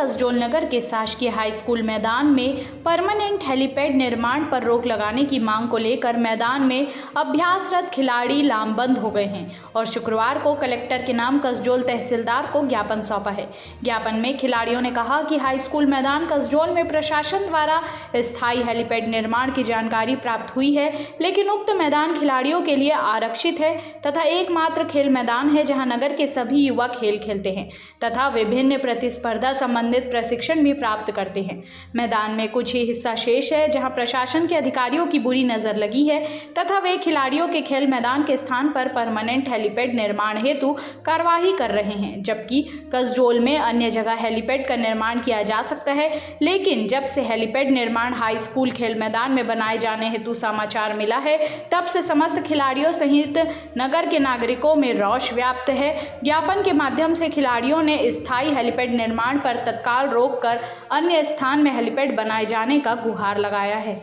कसडोल नगर के शासकीय high school मैदान में परमानेंट हेलीपैड निर्माण पर रोक लगाने की मांग को लेकर मैदान में अभ्यासरत खिलाड़ी लामबंद हो गए हैं और शुक्रवार को कलेक्टर के नाम कसडोल तहसीलदार को ज्ञापन सौंपा है। ज्ञापन में खिलाड़ियों ने कहा कि हाई स्कूल मैदान कसडोल में प्रशासन द्वारा स्थायी हेलीपैड निर्माण की जानकारी प्राप्त हुई है, लेकिन उक्त मैदान खिलाड़ियों के लिए आरक्षित है तथा एकमात्र खेल मैदान है जहां नगर के सभी युवा खेल खेलते हैं तथा विभिन्न प्रतिस्पर्धा संबंधित प्रशिक्षण भी प्राप्त करते हैं। मैदान में कुछ ही हिस्सा शेष है जहां प्रशासन के अधिकारियों की बुरी नजर लगी है तथा वे खिलाड़ियों के खेल मैदान के स्थान पर परमानेंट हेलीपैड निर्माण हेतु कार्यवाही कर रहे हैं, जबकि कसडोल में अन्य जगह हेलीपैड का निर्माण किया जा सकता है। लेकिन जब से हेलीपैड निर्माण हाई स्कूल खेल मैदान में बनाए जाने हेतु समाचार मिला है, तब से समस्त खिलाड़ियों सहित नगर के नागरिकों में रोष व्याप्त है। ज्ञापन के माध्यम से खिलाड़ियों ने स्थायी हेलीपैड निर्माण पर तत्काल रोककर अन्य स्थान में हेलीपैड बनाए जाने का गुहार लगाया है।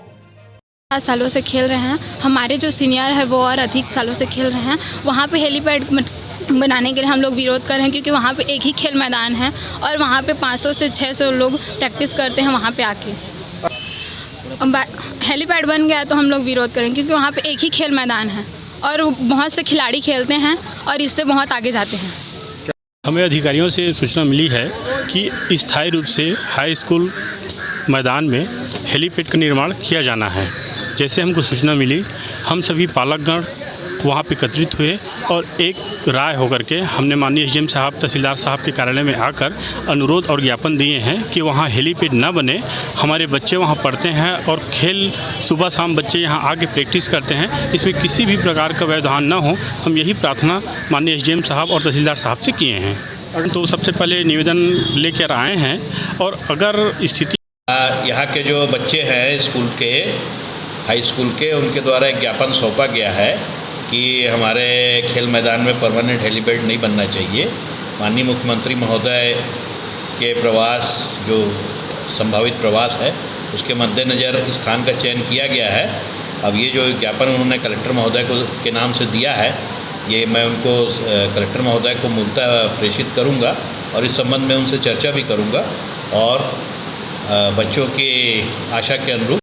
7 सालों से खेल रहे हैं, हमारे जो सीनियर है वो और अधिक सालों से खेल रहे हैं। वहाँ पे हेलीपैड बनाने के लिए हम लोग विरोध कर रहे हैं, क्योंकि वहाँ पे एक ही खेल मैदान है और वहाँ पे 500 से 600 लोग प्रैक्टिस करते हैं। वहाँ पे आके हेलीपैड बन गया तो हम लोग विरोध करेंगे, क्योंकि वहाँ पे एक ही खेल मैदान है और बहुत से खिलाड़ी खेलते हैं और इससे बहुत आगे जाते हैं। हमें अधिकारियों से सूचना मिली है कि स्थायी रूप से हाई स्कूल मैदान में हेलीपैड का निर्माण किया जाना है। जैसे हमको सूचना मिली, हम सभी पालकगण वहाँ पे एकत्रित हुए और एक राय होकर के हमने माननीय एसडीएम साहब, तहसीलदार साहब के कार्यालय में आकर अनुरोध और ज्ञापन दिए हैं कि वहाँ हेलीपैड न बने। हमारे बच्चे वहाँ पढ़ते हैं और खेल सुबह शाम बच्चे यहाँ आके प्रैक्टिस करते हैं, इसमें किसी भी प्रकार का व्यवधान न हो। हम यही प्रार्थना माननीय एसडीएम साहब और तहसीलदार साहब से किए हैं। तो सबसे पहले निवेदन लेकर आए हैं और अगर स्थिति यहाँ के जो बच्चे हैं स्कूल के, हाई स्कूल के, उनके द्वारा एक ज्ञापन सौंपा गया है कि हमारे खेल मैदान में परमानेंट हेलीपैड नहीं बनना चाहिए। माननीय मुख्यमंत्री महोदय के प्रवास, जो संभावित प्रवास है, उसके मद्देनज़र स्थान का चयन किया गया है। अब ये जो ज्ञापन उन्होंने कलेक्टर महोदय को के नाम से दिया है, ये मैं उनको कलेक्टर महोदय को मूलतः प्रेषित करूँगा और इस संबंध में उनसे चर्चा भी करूँगा और बच्चों की आशा के अनुरूप